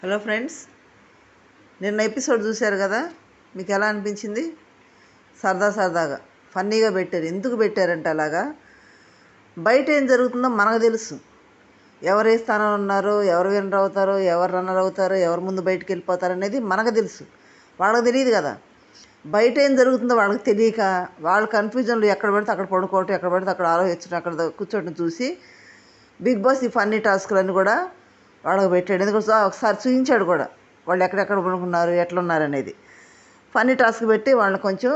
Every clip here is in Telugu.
హలో ఫ్రెండ్స్, నిన్న ఎపిసోడ్ చూశారు కదా. మీకు ఎలా అనిపించింది? సరదాగా ఫన్నీగా పెట్టారు. ఎందుకు పెట్టారంటే అలాగా, బయట ఏం జరుగుతుందో మనకు తెలుసు. ఎవరు ఏ స్థానంలో ఉన్నారో, ఎవరు విన్నర్ అవుతారో, ఎవరు రన్నర్ అవుతారో, ఎవరు ముందు బయటకు వెళ్ళిపోతారో అనేది మనకు తెలుసు. వాళ్ళకి తెలియదు కదా. బయట ఏం జరుగుతుందో వాళ్ళకి తెలియక వాళ్ళ కన్ఫ్యూజన్లు ఎక్కడ పడితే అక్కడ పడుకోవటం, ఎక్కడ పడితే అక్కడ ఆలోచించడం, అక్కడ కూర్చోటం చూసి బిగ్ బాస్ ఈ ఫన్నీ టాస్క్లన్నీ కూడా వాళ్ళకి పెట్టాడు. ఎందుకంటే ఒకసారి చూపించాడు కూడా వాళ్ళు ఎక్కడెక్కడ పడుకున్నారు, ఎట్లున్నారు అనేది. ఫన్నీ టాస్క్ పెట్టి వాళ్ళని కొంచెం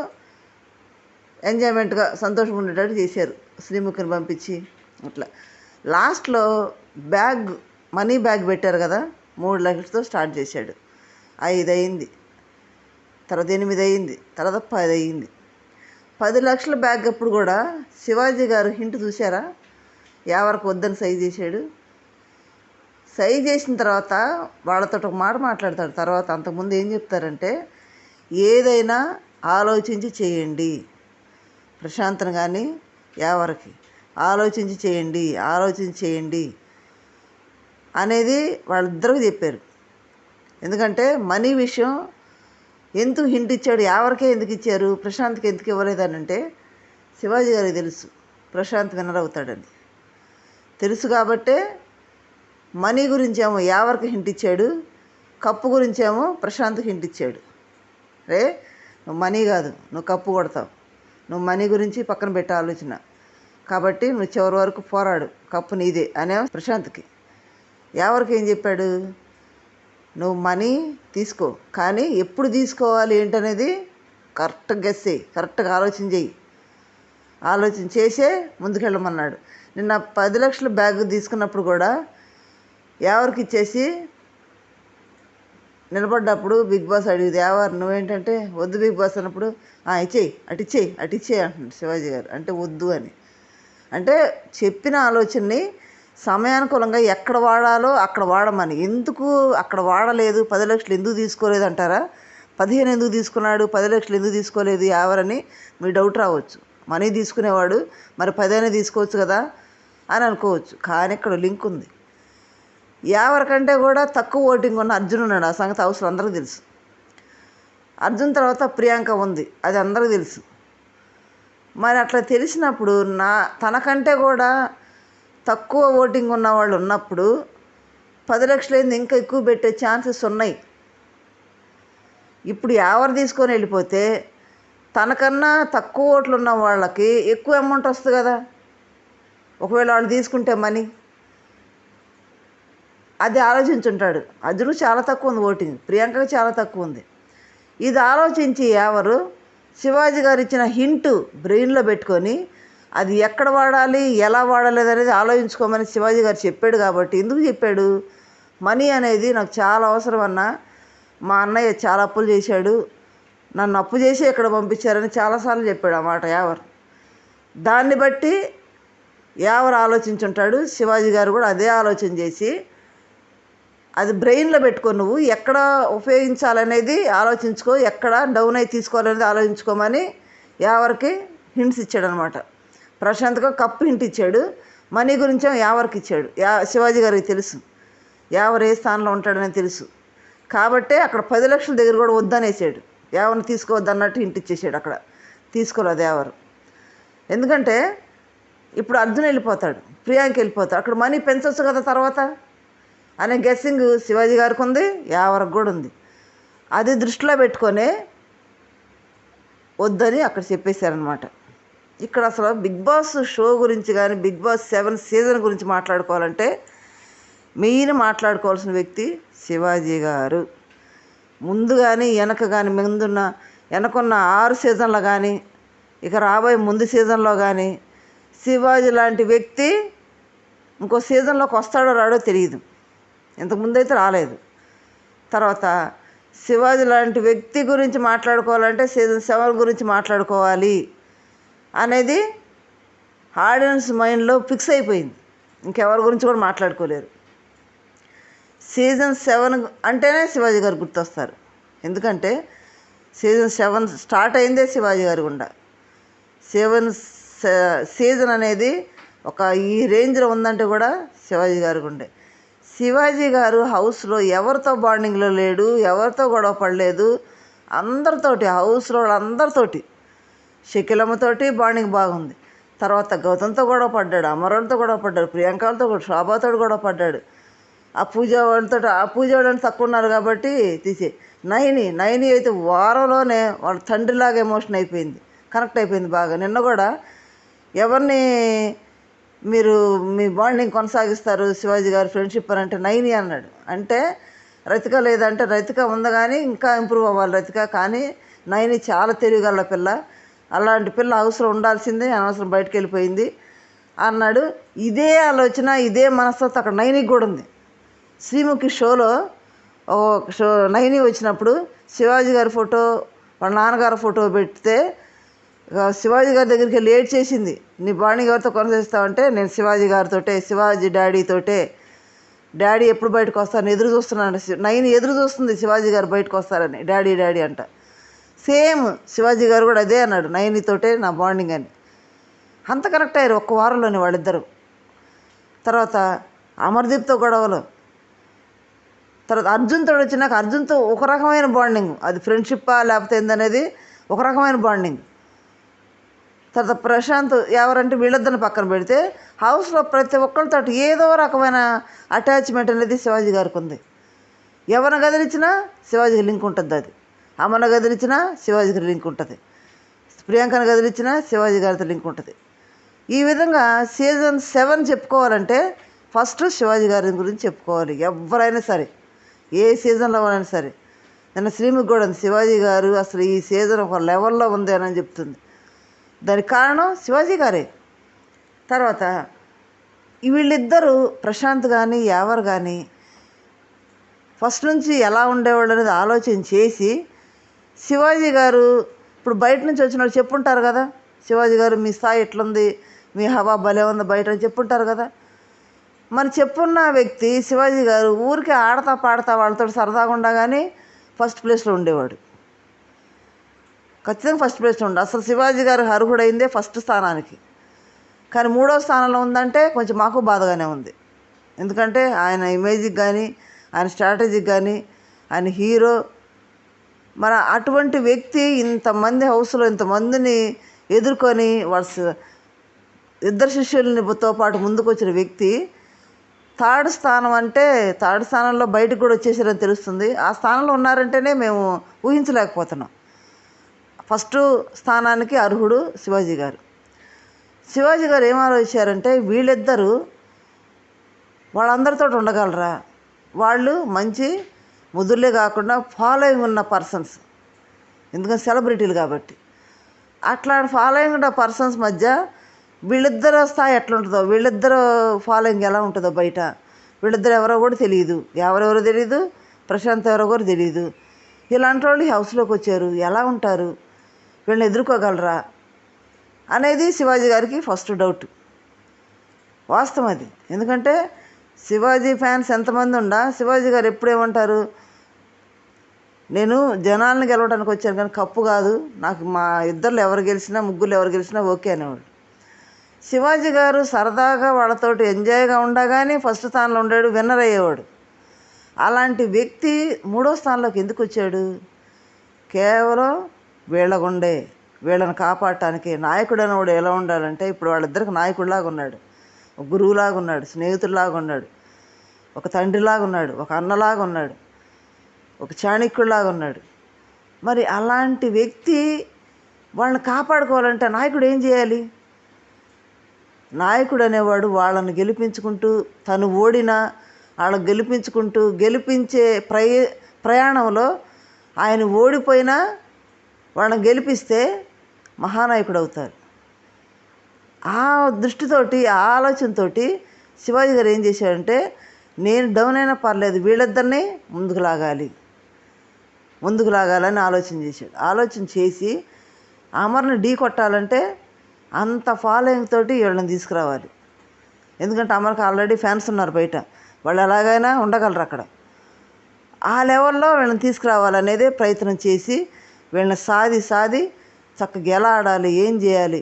ఎంజాయ్మెంట్గా సంతోషంగా ఉండేటట్టు చేశారు. శ్రీముఖిని పంపించి అట్లా లాస్ట్లో మనీ బ్యాగ్ పెట్టారు కదా, 3 లక్షలతో స్టార్ట్ చేశాడు. 5 అయింది, తర్వాత 8 అయింది, తర్వాత 10 అయింది. 10 లక్షల బ్యాగ్ అప్పుడు కూడా శివాజీ గారు హింట్ చూసారా? ఎవరికి వద్దని సైజ్ చేశాడు. సైజ్ చేసిన తర్వాత వాళ్ళతో ఒక మాట మాట్లాడతాడు. తర్వాత అంతకుముందు ఏం చెప్తారంటే, ఏదైనా ఆలోచించి చేయండి, ప్రశాంతను కానీ ఎవరికి ఆలోచించి చేయండి అనేది వాళ్ళిద్దరికి చెప్పారు. ఎందుకంటే మనీ విషయం ఎందుకు హింట్ ఇచ్చాడు, ఎవరికే ఎందుకు ఇచ్చారు, ప్రశాంత్కి ఎందుకు ఇవ్వలేదని అంటే శివాజీ గారికి తెలుసు ప్రశాంత్ విన్నర్ అవుతాడని తెలుసు. కాబట్టే మనీ గురించేమో ఎవరికి హింట్ ఇచ్చాడు, కప్పు గురించేమో ప్రశాంత్కి హింట్ ఇచ్చాడు. రే, నువ్వు మనీ కాదు, నువ్వు కప్పు కొడతావు, నువ్వు మనీ గురించి పక్కన పెట్టే ఆలోచన, కాబట్టి నువ్వు చివరి వరకు పోరాడు, కప్పు నీదే అనే ప్రశాంత్కి. ఎవరికి ఏం చెప్పాడు, నువ్వు మనీ తీసుకో, కానీ ఎప్పుడు తీసుకోవాలి ఏంటనేది కరెక్ట్గా గెస్ చేయి, కరెక్ట్గా ఆలోచన చేసే ముందుకెళ్ళమన్నాడు. నిన్న 10 లక్షల బ్యాగ్ తీసుకున్నప్పుడు కూడా ఎవరికి ఇచ్చేసి నిలబడ్డప్పుడు బిగ్ బాస్ అడిగింది, ఎవరు నువ్వేంటంటే వద్దు బిగ్ బాస్ అన్నప్పుడు ఇచ్చేయి అటు ఇచ్చేయి అంటున్నాడు శివాజీ గారు. అంటే వద్దు అని, అంటే చెప్పిన ఆలోచనని సమయానుకూలంగా ఎక్కడ వాడాలో అక్కడ వాడమని. ఎందుకు అక్కడ వాడలేదు, 10 లక్షలు ఎందుకు తీసుకోలేదు అంటారా? 15 ఎందుకు తీసుకున్నాడు, 10 లక్షలు ఎందుకు తీసుకోలేదు ఎవరని మీ డౌట్ రావచ్చు. మనీ తీసుకునేవాడు మరి 10 తీసుకోవచ్చు కదా అని అనుకోవచ్చు. కానీ ఇక్కడ లింక్ ఉంది. ఎవరికంటే కూడా తక్కువ ఓటింగ్ ఉన్న అర్జున్ ఉన్నాడు. ఆ సంగతి అవసరం అందరికీ తెలుసు. అర్జున్ తర్వాత ప్రియాంక ఉంది, అది అందరికీ తెలుసు. మరి అట్లా తెలిసినప్పుడు తనకంటే కూడా తక్కువ ఓటింగ్ ఉన్న వాళ్ళు ఉన్నప్పుడు 10 లక్షలు ఇంకా ఎక్కువ పెట్టే ఛాన్సెస్ ఉన్నాయి. ఇప్పుడు ఎవరు తీసుకొని వెళ్ళిపోతే తనకన్నా తక్కువ ఓట్లు ఉన్న వాళ్ళకి ఎక్కువ అమౌంట్ వస్తుంది కదా, ఒకవేళ వాళ్ళు తీసుకుంటే మనీ. అది ఆలోచించుంటాడు. అర్జున్ చాలా తక్కువ ఉంది ఓటింగ్, ప్రియాంకకి చాలా తక్కువ ఉంది. ఇది ఆలోచించి ఎవరు శివాజీ గారు ఇచ్చిన హింటు బ్రెయిన్లో పెట్టుకొని అది ఎక్కడ వాడాలి, ఎలా వాడాలి అనేది ఆలోచించుకోమని శివాజీ గారు చెప్పాడు. కాబట్టి ఎందుకు చెప్పాడు, మనీ అనేది నాకు చాలా అవసరం అన్నా, మా అన్నయ్య చాలా అప్పులు చేశాడు, నన్ను అప్పు చేసి ఇక్కడ పంపించారని చాలాసార్లు చెప్పాడు ఆ మాట ఎవరు. దాన్ని బట్టి ఎవరు ఆలోచించుంటాడు. శివాజీ గారు కూడా అదే ఆలోచన చేసి అది బ్రెయిన్లో పెట్టుకో, నువ్వు ఎక్కడ ఉపయోగించాలనేది ఆలోచించుకో, ఎక్కడ డౌన్ అయి తీసుకోవాలనేది ఆలోచించుకోమని ఎవరికి హింట్స్ ఇచ్చాడు అనమాట. ప్రశాంత్గా కప్పు హింట్ ఇచ్చాడు, మనీ గురించే ఎవరికి ఇచ్చాడు. శివాజీ గారికి తెలుసు ఎవరు ఏ స్థానంలో ఉంటాడని తెలుసు. కాబట్టే అక్కడ 10 లక్షల దగ్గర కూడా వద్దనేసాడు, ఎవరిని తీసుకోవద్దు అన్నట్టు హింట్ ఇచ్చేసాడు. అక్కడ తీసుకోలేదు ఎవరు. ఎందుకంటే ఇప్పుడు అర్జున్ వెళ్ళిపోతాడు, ప్రియాంక వెళ్ళిపోతాడు, అక్కడ మనీ పెంచవచ్చు కదా తర్వాత అనే గెస్సింగ్ శివాజీ గారికి ఉంది, ఎవరికి కూడా ఉంది. అది దృష్టిలో పెట్టుకొని వద్దని అక్కడ చెప్పేశారనమాట. ఇక్కడ అసలు బిగ్ బాస్ షో గురించి కానీ బిగ్ బాస్ 7 సీజన్ గురించి మాట్లాడుకోవాలంటే మెయిన్ మాట్లాడుకోవాల్సిన వ్యక్తి శివాజీ గారు. ముందు కానీ వెనకున్న 6 సీజన్లో కానీ ఇక రాబోయే ముందు సీజన్లో కానీ శివాజీ లాంటి వ్యక్తి ఇంకో సీజన్లోకి వస్తాడో రాడో తెలియదు. ఇంతకుముందైతే రాలేదు. తర్వాత శివాజీ లాంటి వ్యక్తి గురించి మాట్లాడుకోవాలంటే సీజన్ 7 గురించి మాట్లాడుకోవాలి అనేది ఆడియన్స్ మైండ్లో ఫిక్స్ అయిపోయింది. ఇంకెవరి గురించి కూడా మాట్లాడుకోలేరు. సీజన్ 7 అంటేనే శివాజీ గారు గుర్తొస్తారు. ఎందుకంటే సీజన్ 7 స్టార్ట్ అయిందే శివాజీ గారి గుండా. 7 సీజన్ అనేది ఒక ఈ రేంజ్లో ఉందంటే కూడా శివాజీ గారి గుండే. శివాజీ గారు హౌస్లో ఎవరితో బాండింగ్లో లేడు, ఎవరితో గొడవ పడలేదు. అందరితోటి, హౌస్లో వాళ్ళందరితోటి, షకీలమ్మతోటి బాండింగ్ బాగుంది. తర్వాత గౌతమ్తో గొడవ పడ్డాడు, అమరోళ్ళతో గొడవ పడ్డాడు, ప్రియాంకలతో శోభాతో గొడవ పడ్డాడు. ఆ పూజ వాళ్ళని తక్కువ ఉన్నారు కాబట్టి తీసే. నైని అయితే వారంలోనే వాళ్ళ తండ్రిలాగా ఎమోషన్ అయిపోయింది, కనెక్ట్ అయిపోయింది బాగా. నిన్న కూడా ఎవరిని మీరు మీ బాండింగ్ కొనసాగిస్తారు శివాజీ గారు ఫ్రెండ్షిప్ అని అంటే నైని అన్నాడు. అంటే రతిక లేదంటే రతిక ఉంది కానీ ఇంకా ఇంప్రూవ్ అవ్వాలి రతిక. కానీ నైని చాలా తెలివిగల పిల్ల, అలాంటి పిల్ల అవసరం ఉండాల్సిందే, అనవసరం బయటకు వెళ్ళిపోయింది అన్నాడు. ఇదే ఆలోచన, ఇదే మనస్తత్వం అక్కడ నైనికి కూడా ఉంది. శ్రీముఖి షోలో నైని వచ్చినప్పుడు శివాజీ గారి ఫోటో, వాళ్ళ నాన్నగారి ఫోటో పెడితే శివాజీ గారి దగ్గరికి లేట్ చేసింది. నీ బాండింగ్ ఎవరితో కొనసాగిస్తావంటే నేను శివాజీ గారితోటే, శివాజీ డాడీతోటే, డాడీ ఎప్పుడు బయటకు వస్తారని ఎదురు చూస్తున్నాను. నైని ఎదురు చూస్తుంది శివాజీ గారు బయటకు వస్తారని, డాడీ అంట. సేమ్ శివాజీ గారు కూడా అదే అన్నాడు, నైనితోటే నా బాండింగ్ అని. అంత కరెక్ట్ అయ్యారు ఒక్క వారంలోనే వాళ్ళిద్దరు. తర్వాత అమర్దీప్తో గొడవలు, తర్వాత అర్జున్తో వచ్చినాక అర్జున్తో ఒక రకమైన బాండింగ్, అది ఫ్రెండ్షిప్పా లేకపోతే ఏందనేది ఒక రకమైన బాండింగ్. తర్వాత ప్రశాంత్ ఎవరంటే వీళ్ళిద్దరిని పక్కన పెడితే హౌస్లో ప్రతి ఒక్కరితో ఏదో రకమైన అటాచ్మెంట్ అనేది శివాజీ గారికి ఉంది. ఎవరిని గదిలిచ్చినా శివాజీకి లింక్ ఉంటుంది, అది అమ్మను గదిలిచ్చినా శివాజీకి లింక్ ఉంటుంది, ప్రియాంకను గదిలిచ్చినా శివాజీ గారితో లింక్ ఉంటుంది. ఈ విధంగా సీజన్ 7 చెప్పుకోవాలంటే ఫస్ట్ శివాజీ గారి గురించి చెప్పుకోవాలి ఎవరైనా సరే, ఏ సీజన్లో అయినా సరే. నిన్న శ్రీముఖి కూడా శివాజీ గారు అసలు ఈ సీజన్ ఒక లెవెల్లో ఉంది అని చెప్తుంది. దానికి కారణం శివాజీ గారే. తర్వాత వీళ్ళిద్దరూ ప్రశాంత్ కానీ యావర్ కానీ ఫస్ట్ నుంచి ఎలా ఉండేవాళ్ళు అనేది ఆలోచన చేసి శివాజీ గారు ఇప్పుడు బయట నుంచి వచ్చిన వాళ్ళు చెప్పుంటారు కదా, శివాజీ గారు మీ స్థాయి ఎట్లుంది, మీ హవా భలే ఉంది బయట అని చెప్పుంటారు కదా. మరి చెప్పున్న వ్యక్తి శివాజీ గారు ఊరికే ఆడతా పాడతా వాళ్ళతో సరదాగా ఉండగానే ఫస్ట్ ప్లేస్లో ఉండేవాడు, ఖచ్చితంగా ఫస్ట్ ప్లేస్లో ఉండే. అసలు శివాజీ గారు అర్హుడైందే ఫస్ట్ స్థానానికి. కానీ 3వ స్థానంలో ఉందంటే కొంచెం మాకు బాధగానే ఉంది. ఎందుకంటే ఆయన ఇమేజ్కి కానీ, ఆయన స్ట్రాటజీకి కానీ, ఆయన హీరో. మరి అటువంటి వ్యక్తి ఇంతమంది హౌస్లో ఇంతమందిని ఎదుర్కొని వాళ్ళ ఇద్దరు శిష్యులతో పాటు ముందుకు వచ్చిన వ్యక్తి థర్డ్ స్థానం అంటే థర్డ్ స్థానంలో బయటకు కూడా వచ్చేసారని తెలుస్తుంది. ఆ స్థానంలో ఉన్నారంటేనే మేము ఊహించలేకపోతున్నాం. ఫస్ట్ స్థానానికి అర్హుడు శివాజీ గారు. శివాజీ గారు ఏం ఆలోచించారంటే వీళ్ళిద్దరూ వాళ్ళందరితో ఉండగలరా, వాళ్ళు మంచి ముదురులే కాకుండా ఫాలోయింగ్ ఉన్న పర్సన్స్, ఎందుకంటే సెలబ్రిటీలు కాబట్టి. అట్లా ఫాలోయింగ్ ఉన్న పర్సన్స్ మధ్య వీళ్ళిద్దరు స్థాయి ఎట్లా ఉంటుందో, వీళ్ళిద్దరు ఫాలోయింగ్ ఎలా ఉంటుందో బయట, వీళ్ళిద్దరు ఎవరో కూడా తెలియదు, ఎవరెవరో తెలియదు, ప్రశాంత్ ఎవరో కూడా తెలియదు. ఇలాంటి వాళ్ళు హౌస్లోకి వచ్చారు, ఎలా ఉంటారు, వీళ్ళని ఎదుర్కోగలరా అనేది శివాజీ గారికి ఫస్ట్ డౌట్. వాస్తవం అది. ఎందుకంటే శివాజీ ఫ్యాన్స్ ఎంతమంది ఉండా శివాజీ గారు ఎప్పుడేమంటారు, నేను జనాలను గెలవడానికి వచ్చాను కానీ కప్పు కాదు, నాకు మా ఇద్దరు ఎవరు గెలిచినా ముగ్గురు ఎవరు గెలిచినా ఓకే అనేవాడు. శివాజీ గారు సరదాగా వాళ్ళతోటి ఎంజాయ్గా ఉండగానే ఫస్ట్ స్థానంలో ఉండాడు, విన్నర్ అయ్యేవాడు. అలాంటి వ్యక్తి 3వ స్థానంలోకి ఎందుకు వచ్చాడు? కేవలం వీళ్ళగుండే వీళ్ళని కాపాడటానికి. నాయకుడు అనేవాడు ఎలా ఉండాలంటే ఇప్పుడు వాళ్ళిద్దరికి నాయకుడిలాగా ఉన్నాడు, ఒక గురువులాగా ఉన్నాడు, స్నేహితుడిలాగా ఉన్నాడు, ఒక తండ్రిలాగా ఉన్నాడు, ఒక అన్నలాగా ఉన్నాడు, ఒక చాణక్యుడిలాగా ఉన్నాడు. మరి అలాంటి వ్యక్తి వాళ్ళని కాపాడుకోవాలంటే నాయకుడు ఏం చేయాలి? నాయకుడు అనేవాడు వాళ్ళని గెలిపించుకుంటూ, తను ఓడినా వాళ్ళని గెలిపించుకుంటూ గెలిపించే ప్రయాణంలో ఆయన ఓడిపోయినా వాళ్ళని గెలిపిస్తే మహానాయకుడు అవుతారు. ఆ దృష్టితోటి, ఆ ఆలోచనతోటి శివాజీ గారు ఏం చేశాడంటే నేను డౌన్ అయినా పర్లేదు వీళ్ళిద్దరినీ ముందుకు లాగాలని ఆలోచన చేశాడు. ఆలోచన చేసి అమర్ని ఢీ కొట్టాలంటే అంత ఫాలోయింగ్ తోటి వీళ్ళని తీసుకురావాలి. ఎందుకంటే అమర్కి ఆల్రెడీ ఫ్యాన్స్ ఉన్నారు బయట, వాళ్ళు ఎలాగైనా ఉండగలరు అక్కడ. ఆ లెవెల్లో వీళ్ళని తీసుకురావాలనేదే ప్రయత్నం చేసి వీళ్ళని సాది చక్కగా ఎలా ఆడాలి, ఏం చేయాలి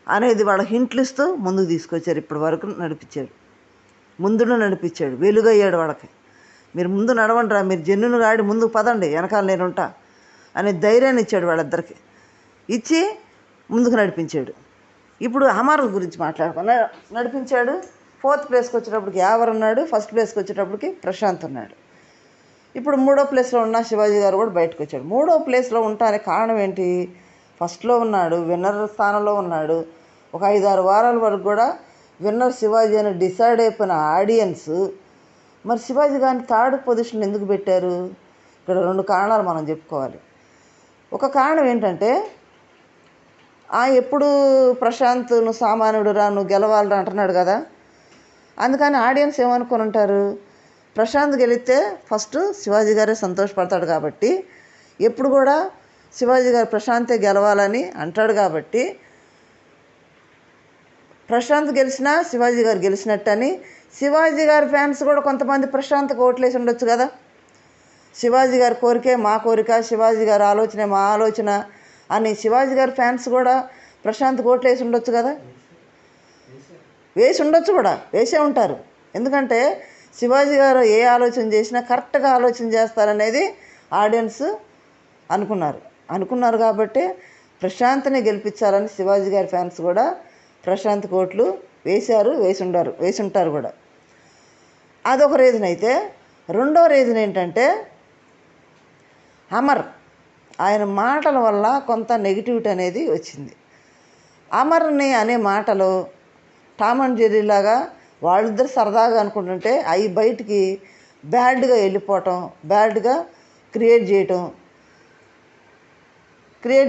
అనేది వాళ్ళ హింట్లు ఇస్తూ ముందుకు తీసుకొచ్చారు, ఇప్పటి వరకు నడిపించారు. ముందును నడిపించాడు, వెలుగయ్యాడు వాళ్ళకి. మీరు ముందు నడవండి రా, మీరు జన్నును గాడి ముందుకు పదండి, వెనకాల నేను ఉంటా అనే ధైర్యాన్ని ఇచ్చాడు వాళ్ళిద్దరికి. ఇచ్చి ముందుకు నడిపించాడు. ఇప్పుడు అమర్ గురించి మాట్లాడుకున్నా నడిపించాడు. 4th ప్లేస్కి వచ్చేటప్పటికి యావర్ ఉన్నాడు, 1st ప్లేస్కి వచ్చేటప్పటికి ప్రశాంత్ ఉన్నాడు. ఇప్పుడు 3వ ప్లేస్లో ఉన్న శివాజీ గారు కూడా బయటకు వచ్చాడు. 3వ ప్లేస్లో ఉండటానికి కారణం ఏంటి? ఫస్ట్లో ఉన్నాడు, విన్నర్ స్థానంలో ఉన్నాడు. ఒక 5-6 వారాల వరకు కూడా విన్నర్ శివాజీ అని డిసైడ్ అయిపోయిన ఆడియన్స్ మరి శివాజీ గారిని 3rd పొజిషన్ ఎందుకు పెట్టారు? ఇక్కడ 2 కారణాలు మనం చెప్పుకోవాలి. ఒక కారణం ఏంటంటే ఎప్పుడు ప్రశాంత్ నువ్వు సామాన్యుడు రా, నువ్వు గెలవాలరా అంటున్నాడు కదా. అందుకని ఆడియన్స్ ఏమనుకొని ఉంటారు, ప్రశాంత్ గెలిస్తే ఫస్ట్ శివాజీ గారే సంతోషపడతాడు కాబట్టి, ఎప్పుడు కూడా శివాజీ గారు ప్రశాంతే గెలవాలని అంటాడు కాబట్టి, ప్రశాంత్ గెలిచినా శివాజీ గారు గెలిచినట్టని శివాజీ గారి ఫ్యాన్స్ కూడా కొంతమంది ప్రశాంత్కి ఓట్లేసి ఉండొచ్చు కదా. శివాజీ గారి కోరికే మా కోరిక, శివాజీ గారి ఆలోచనే మా ఆలోచన అని శివాజీ గారి ఫ్యాన్స్ కూడా ప్రశాంత్కి ఓట్లేసి ఉండొచ్చు కదా. వేసి ఉండొచ్చు కూడా, వేసే ఉంటారు. ఎందుకంటే శివాజీ గారు ఏ ఆలోచన చేసినా కరెక్ట్గా ఆలోచన చేస్తారనేది ఆడియన్స్ అనుకున్నారు కాబట్టి ప్రశాంత్ని గెలిపించాలని శివాజీ గారి ఫ్యాన్స్ కూడా ప్రశాంత్ ఓట్లు వేసి ఉంటారు కూడా. అదొక రీజన్ అయితే, రెండో రీజన్ ఏంటంటే అమర్ ఆయన మాటల వల్ల కొంత నెగిటివిటీ అనేది వచ్చింది. అమర్ని అనే మాటలు టామ్ అండ్ జెర్రీ లాగా వాళ్ళిద్దరు సరదాగా అనుకుంటుంటే అవి బయటికి బ్యాడ్గా వెళ్ళిపోవటం, బ్యాడ్గా క్రియేట్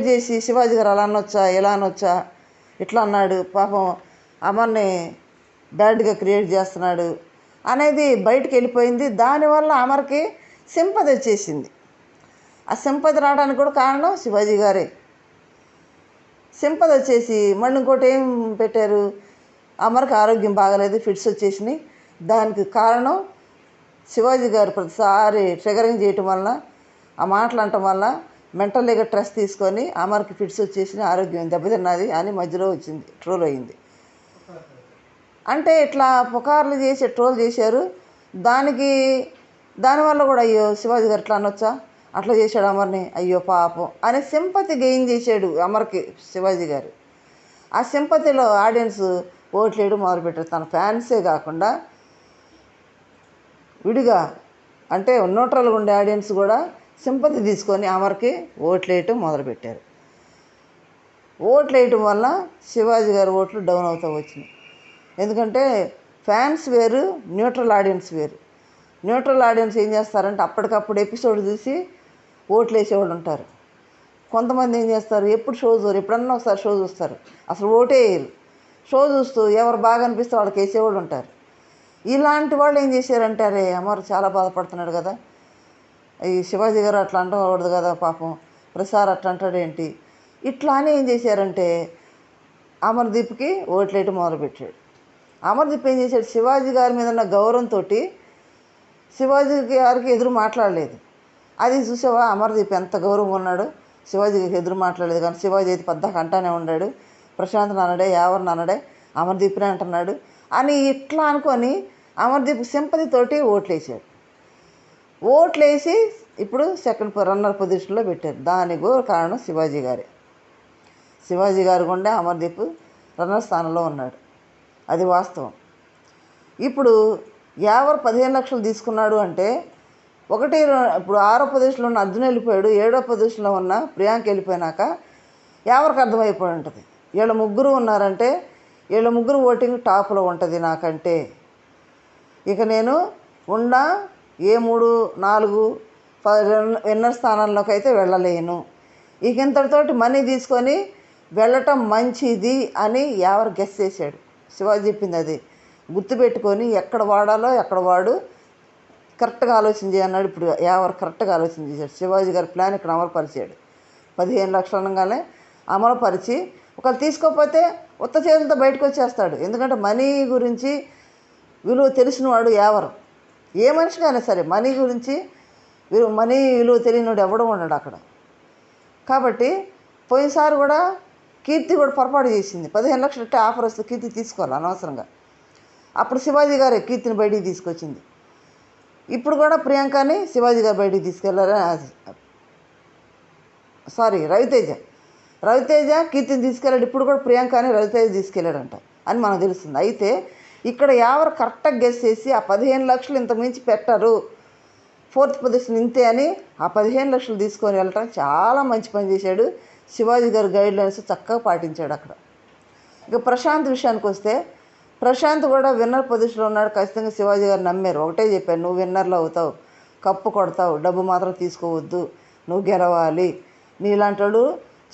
చేసి శివాజీ గారు అలా అనొచ్చా, ఇలా అనొచ్చా, ఇట్లా అన్నాడు, పాపం అమర్ని బ్యాడ్గా క్రియేట్ చేస్తున్నాడు అనేది బయటికి వెళ్ళిపోయింది. దానివల్ల అమర్కి సింపతి వచ్చేసింది. ఆ సింపతి రావడానికి కూడా కారణం శివాజీ గారే. సింపతి వచ్చేసి మళ్ళీ ఇంకోటి ఏం పెట్టారు, అమర్కి ఆరోగ్యం బాగలేదు, ఫిట్స్ వచ్చేసినాయి. దానికి కారణం శివాజీ గారు ప్రతిసారి ట్రిగరింగ్ చేయటం వల్ల, ఆ మాటలు అనటం వల్ల మెంటల్గా స్ట్రెస్ తీసుకొని అమర్కి ఫిట్స్ వచ్చేసినాయి, ఆరోగ్యం దెబ్బతిన్నది అని మధ్యలో వచ్చింది, ట్రోల్ అయింది. అంటే ఇట్లా పుకార్లు చేసి ట్రోల్ చేశారు. దానివల్ల కూడా అయ్యో శివాజీ గారు ఇట్లా అనొచ్చా, అట్లా చేశాడు అమర్ని, అయ్యో పాపం అనే సింపతి గెయిన్ చేశాడు అమర్కి శివాజీ గారు. ఆ సింపతిలో ఆడియన్స్ ఓట్లేయడం మొదలుపెట్టారు. తన ఫ్యాన్సే కాకుండా విడిగా అంటే న్యూట్రల్గా ఉండే ఆడియన్స్ కూడా సింపతి తీసుకొని అమర్కి ఓట్లేయటం మొదలుపెట్టారు. ఓట్లేయటం వల్ల శివాజీ గారి ఓట్లు డౌన్ అవుతూ వచ్చినాయి. ఎందుకంటే ఫ్యాన్స్ వేరు, న్యూట్రల్ ఆడియన్స్ వేరు. న్యూట్రల్ ఆడియన్స్ ఏం చేస్తారంటే అప్పటికప్పుడు ఎపిసోడ్ చూసి ఓట్లు వేసేవాళ్ళు ఉంటారు. కొంతమంది ఏం చేస్తారు, ఎప్పుడు షో చూస్తారు, ఎప్పుడన్నా ఒకసారి షో చూస్తారు, అసలు ఓటే వేయరు. షో చూస్తూ ఎవరు బాగా అనిపిస్తే వాళ్ళకి వేసేవాళ్ళు ఉంటారు. ఇలాంటి వాళ్ళు ఏం చేశారంటే, అరే అమర్ చాలా బాధపడుతున్నాడు కదా, ఈ శివాజీ గారు అట్లా అంటకూడదు కదా పాపం, ప్రసాద్ అట్లా అంటాడేంటి, ఇట్లా అని ఏం చేశారంటే అమర్దీప్కి ఓట్లేయటం మొదలుపెట్టాడు. అమర్దీప్ ఏం చేశాడు, శివాజీ గారి మీద ఉన్న గౌరవంతో శివాజీ గారికి ఎదురు మాట్లాడలేదు. అది చూసావా అమర్దీప్ ఎంత గౌరవం ఉన్నాడు, శివాజీకి ఎదురు మాట్లాడలేదు. కానీ శివాజీ అయితే పెద్దగా అంటానే ఉన్నాడు, ప్రశాంత్ అనడే, ఎవరిని అనడే, అమర్దీప్నే అంటున్నాడు అని ఇట్లా అనుకొని అమర్దీప్ సింపతితోటి ఓట్లేసాడు. ఓట్లేసి ఇప్పుడు సెకండ్ రన్నర్ పొజిషన్లో పెట్టారు. దానికి కారణం శివాజీ గారే. శివాజీ గారు గుండా అమర్దీప్ రన్నర్ స్థానంలో ఉన్నాడు, అది వాస్తవం. ఇప్పుడు యావర్ 15 లక్షలు తీసుకున్నాడు అంటే ఇప్పుడు 6వ పొజిషన్లో ఉన్న అర్జున్ వెళ్ళిపోయాడు, 7వ పొజిషన్లో ఉన్న ప్రియాంక వెళ్ళిపోయినాక యావరికి అర్థమైపోయి ఉంటుంది, వీళ్ళ ముగ్గురు ఉన్నారంటే వీళ్ళ ముగ్గురు ఓటింగ్ టాప్లో ఉంటుంది నాకంటే, ఇక నేను ఏ 3, 4 విన్నర్ స్థానంలోకి అయితే వెళ్ళలేను, ఇక ఇంతటితోటి మనీ తీసుకొని వెళ్ళటం మంచిది అని యావర్ గెస్ చేశాడు. శివాజీ చెప్పింది అది గుర్తుపెట్టుకొని ఎక్కడ వాడాలో ఎక్కడ వాడు, కరెక్ట్గా ఆలోచన చేయన్నాడు. ఇప్పుడు యావర్ కరెక్ట్గా ఆలోచన చేశాడు. శివాజీ గారి ప్లాన్ ఇక్కడ అమలుపరిచాడు. 15 లక్షలు అనగానే అమలుపరిచి ఒకవేళ తీసుకోకపోతే ఉత్త చేతులతో బయటకు వచ్చేస్తాడు. ఎందుకంటే మనీ గురించి విలువ తెలిసినవాడు యావర్. ఏ మనిషికైనా సరే మనీ విలువ తెలియనివాడు ఎవడో ఉన్నాడు అక్కడ. కాబట్టి పోయినసారి కూడా కీర్తి కూడా పొరపాటు చేసింది. 15 లక్షలు ఆఫర్ వస్తే కీర్తి తీసుకోవాలి అనవసరంగా. అప్పుడు శివాజీ గారే కీర్తిని బయటికి తీసుకొచ్చింది. ఇప్పుడు కూడా ప్రియాంకని శివాజీ గారు బయటికి తీసుకెళ్లారా, రవితేజ కీర్తిని తీసుకెళ్ళాడు. ఇప్పుడు కూడా ప్రియాంకని రవితేజ తీసుకెళ్ళాడంట అని మనకు తెలుస్తుంది. అయితే ఇక్కడ ఎవరు కరెక్ట్గా గెస్ చేసి ఆ 15 లక్షలు ఇంత మించి పెట్టరు, 4th పొజిషన్ ఇంతే అని ఆ 15 లక్షలు తీసుకొని వెళ్ళటం చాలా మంచి పని చేశాడు. శివాజీ గారి గైడ్లైన్స్ చక్కగా పాటించాడు అక్కడ. ఇక ప్రశాంత్ విషయానికి వస్తే, ప్రశాంత్ కూడా విన్నర్ పొజిషన్లో ఉన్నాడు. ఖచ్చితంగా శివాజీ గారు నమ్మారు. ఒకటే చెప్పాను, నువ్వు విన్నర్లో అవుతావు, కప్పు కొడతావు, డబ్బు మాత్రం తీసుకోవద్దు, నువ్వు గెలవాలి, నీలాంటి వాడు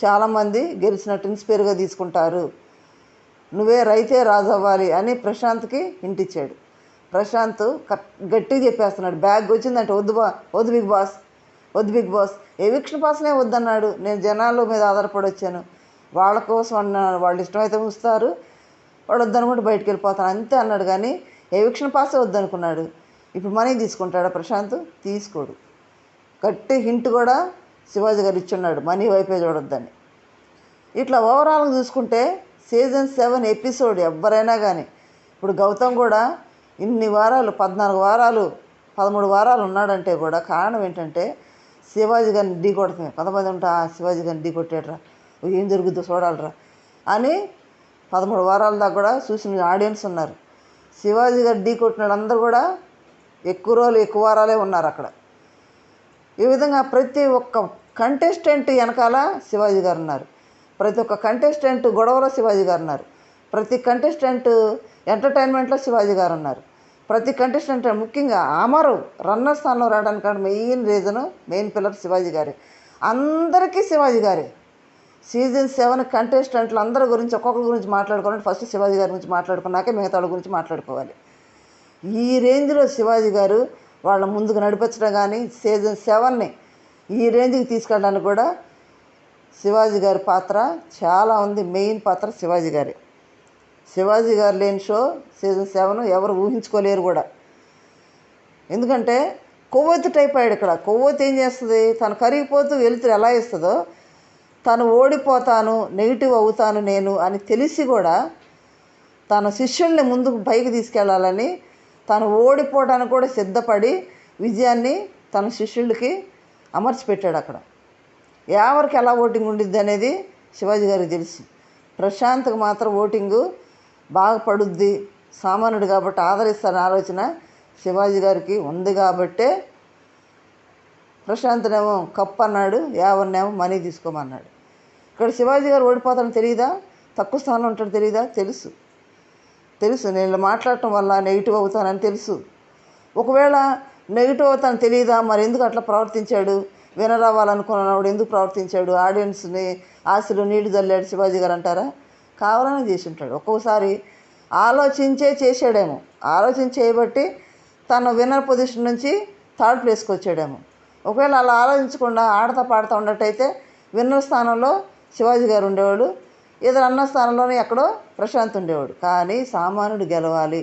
చాలామంది గెలిచినట్టు ఇన్స్పైర్గా తీసుకుంటారు, నువ్వే రైతే రాజు అవ్వాలి అని ప్రశాంత్కి హింట్ ఇచ్చాడు. ప్రశాంత్ గట్టిగా చెప్పేస్తున్నాడు, బ్యాగ్ వచ్చిందంటే వద్దు బిగ్ బాస్ ఎవిక్షన్ పాస్నే వద్దన్నాడు. నేను జనాల మీద ఆధారపడి వచ్చాను, వాళ్ళ కోసం అన్నాడు, వాళ్ళు ఇష్టమైతే ఉంచుతారు, వాడు వద్దనుకుంటే బయటికి వెళ్ళిపోతాను అంతే అన్నాడు. కానీ ఎవిక్షన్ పాసే వద్దనుకున్నాడు. ఇప్పుడు మనీ తీసుకుంటాడా ప్రశాంత్? తీసుకోడు. గట్టి హింట్ కూడా శివాజీ గారు ఇచ్చున్నాడు, మనీ వైపే చూడొద్దని. ఇట్లా ఓవరాల్గా చూసుకుంటే సీజన్ 7 ఎపిసోడ్ ఎవరైనా కానీ, ఇప్పుడు గౌతమ్ కూడా ఇన్ని వారాలు 14 వారాలు 13 వారాలు ఉన్నాడంటే కూడా కారణం ఏంటంటే శివాజీ గారిని ఢీ కొడుతుంది. 10 ఉంటా శివాజీ గారిని ఢీ కొట్టాడరా, ఏం జరుగుద్దో చూడాలరా అని 13 వారాల దాకా కూడా చూసిన ఆడియన్స్ ఉన్నారు. శివాజీ గారు ఢీ కొట్టినాడు అందరూ కూడా ఎక్కువ రోజులు ఎక్కువ వారాలే ఉన్నారు అక్కడ. ఈ విధంగా ప్రతి ఒక్క కంటెస్టెంట్ వెనకాల శివాజీ గారు ఉన్నారు, ప్రతి ఒక్క కంటెస్టెంట్ గొడవలో శివాజీ గారు ఉన్నారు, ప్రతి కంటెస్టెంట్ ఎంటర్టైన్మెంట్లో శివాజీ గారు ఉన్నారు, ప్రతి కంటెస్టెంట్ ముఖ్యంగా అమరు రన్నర్ స్థానంలో రావడానికి మెయిన్ పిల్లర్ శివాజీ గారే. అందరికీ శివాజీ గారే. సీజన్ 7 కంటెస్టెంట్లు అందరి గురించి ఒక్కొక్కరి గురించి మాట్లాడుకోవాలంటే ఫస్ట్ శివాజీ గారి గురించి మాట్లాడుకున్నాకే మిగతా వాళ్ళ గురించి మాట్లాడుకోవాలి. ఈ రేంజ్లో శివాజీ గారు వాళ్ళ ముందుకు నడిపించడం కానీ సీజన్ 7ని ఈ రేంజ్కి తీసుకెళ్ళడానికి కూడా శివాజీ గారి పాత్ర చాలా ఉంది. మెయిన్ పాత్ర శివాజీ గారి. శివాజీ గారు లేని షో సీజన్ 7 ఎవరు ఊహించుకోలేరు కూడా. ఎందుకంటే కొవ్వొత్తి టైప్ అయ్యాడు ఇక్కడ. కొవ్వొత్తి ఏం చేస్తుంది, తను కరిగిపోతూ వెలుతురు ఎలా ఇస్తుందో, తను ఓడిపోతాను, నెగిటివ్ అవుతాను నేను అని తెలిసి కూడా తన శిష్యుల్ని ముందుకు పైకి తీసుకెళ్లాలని, తను ఓడిపోవడానికి కూడా సిద్ధపడి విజయాన్ని తన శిష్యులకి అమర్చిపెట్టాడు అక్కడ. ఎవరికి ఎలా ఓటింగ్ ఉండిద్ది అనేది శివాజీ గారికి తెలుసు. ప్రశాంత్కి మాత్రం ఓటింగు బాగా పడుద్ది, సామాన్యుడు కాబట్టి ఆదరిస్తారని ఆలోచన శివాజీ గారికి ఉంది. కాబట్టే ప్రశాంత్నేమో కప్ అన్నాడు, యావన్నేమో మనీ తీసుకోమన్నాడు. ఇక్కడ శివాజీ గారు ఓడిపోతాడని తెలియదా, తక్కువ స్థానంలో ఉంటాడు తెలియదా? తెలుసు నేను మాట్లాడటం వల్ల నెగిటివ్ అవుతానని తెలుసు. ఒకవేళ నెగిటివ్ అవుతానని తెలియదా, మరి ఎందుకు అట్లా ప్రవర్తించాడు? వినరావాలనుకున్నవాడు ఎందుకు ప్రవర్తించాడు? ఆడియన్స్ని ఆశలు నీళ్లు చల్లాడు శివాజీ గారు అంటారా? కావాలని చేసి ఉంటాడు. ఒక్కోసారి ఆలోచించే చేసాడేమో, చేయబట్టి తను విన్నర్ పొజిషన్ నుంచి 3rd ప్లేస్కి వచ్చాడేమో. ఒకవేళ అలా ఆలోచించకుండా ఆడతా పాడుతూ ఉన్నట్టయితే విన్నర్ స్థానంలో శివాజీ గారు ఉండేవాడు, ఏదో అన్న స్థానంలోనే ఎక్కడో ప్రశాంత్ ఉండేవాడు. కానీ సామాన్యుడు గెలవాలి,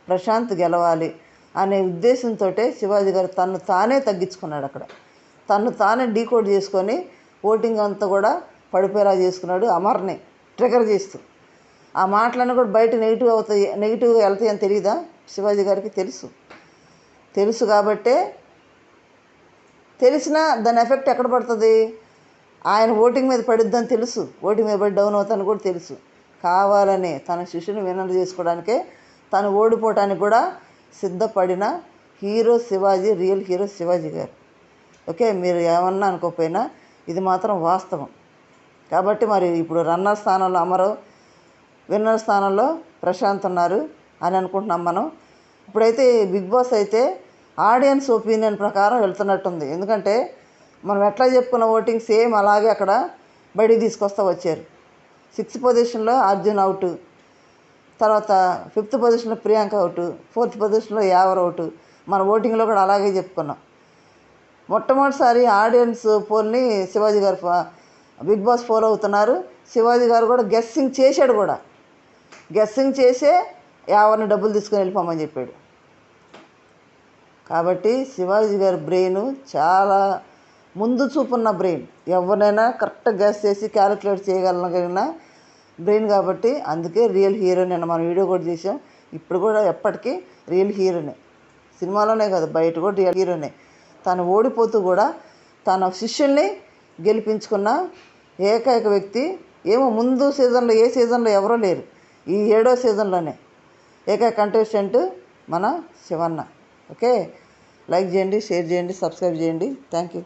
ప్రశాంత్ గెలవాలి అనే ఉద్దేశంతో శివాజీ గారు తను తానే తగ్గించుకున్నాడు అక్కడ. తను తానే డీకోడ్ చేసుకొని ఓటింగ్ అంతా కూడా పడిపోయేలా చేసుకున్నాడు, అమర్ని ట్రిగర్ చేస్తూ. ఆ మాటలన్నీ కూడా బయట నెగిటివ్గా వెళ్తాయని తెలియదా శివాజీ గారికి? తెలుసు కాబట్టే, తెలిసినా దాని ఎఫెక్ట్ ఎక్కడ పడుతుంది, ఆయన ఓటింగ్ మీద పడుద్దని తెలుసు, ఓటింగ్ మీద పడి డౌన్ అవుతాను కూడా తెలుసు. కావాలనే తన శిష్యుని విన్నర్ చేసుకోవడానికే తను ఓడిపోవటానికి కూడా సిద్ధపడిన hero Shivaji, real hero Shivaji గారు. ఓకే, మీరు ఏమన్నా అనుకోకపోయినా ఇది మాత్రం వాస్తవం. కాబట్టి మరి ఇప్పుడు రన్నర్ స్థానంలో అమరు, విన్నర్ స్థానంలో ప్రశాంత్ ఉన్నారు అని అనుకుంటున్నాం మనం. ఇప్పుడైతే బిగ్ బాస్ అయితే ఆడియన్స్ ఒపీనియన్ ప్రకారం వెళ్తున్నట్టుంది. ఎందుకంటే మనం ఎట్లా చెప్పుకున్న ఓటింగ్ సేమ్ అలాగే అక్కడ బయటికి తీసుకొస్తూ వచ్చారు. 6th పొజిషన్లో అర్జున్ అవుట్, తర్వాత 5th పొజిషన్లో ప్రియాంక అవుట్, 4th పొజిషన్లో యావర్ అవుట్. మన ఓటింగ్లో కూడా అలాగే చెప్పుకున్నాం. మొట్టమొదటిసారి ఆడియన్స్ పోల్ని శివాజీ గారు బిగ్ బాస్ ఫాలో అవుతున్నారు. శివాజీ గారు కూడా గెస్సింగ్ చేశాడు కూడా. గెస్సింగ్ చేసే యావర్ని డబ్బులు తీసుకొని వెళ్ళిపోమని చెప్పాడు. కాబట్టి శివాజీ గారి బ్రెయిన్ చాలా ముందు చూపున్న బ్రెయిన్. ఎవరినైనా కరెక్ట్గా గెస్ చేసి క్యాలిక్యులేట్ చేయగలిగిన బ్రెయిన్. కాబట్టి అందుకే రియల్ హీరో నిన్న మనం వీడియో కూడా చేసాం. ఇప్పుడు కూడా ఎప్పటికీ రియల్ హీరోనే, సినిమాలోనే కాదు బయట కూడా రియల్ హీరోనే. తను ఓడిపోతూ కూడా తన శిష్యుల్ని గెలిపించుకున్న ఏకైక వ్యక్తి. ఏమో ముందు సీజన్లో ఏ సీజన్లో ఎవరో లేరు, ఈ 7వ సీజన్లోనే ఏకైక కంటెస్టెంట్ మన శివన్న. ఓకే, లైక్ చేయండి, షేర్ చేయండి, సబ్స్క్రైబ్ చేయండి. Thank you.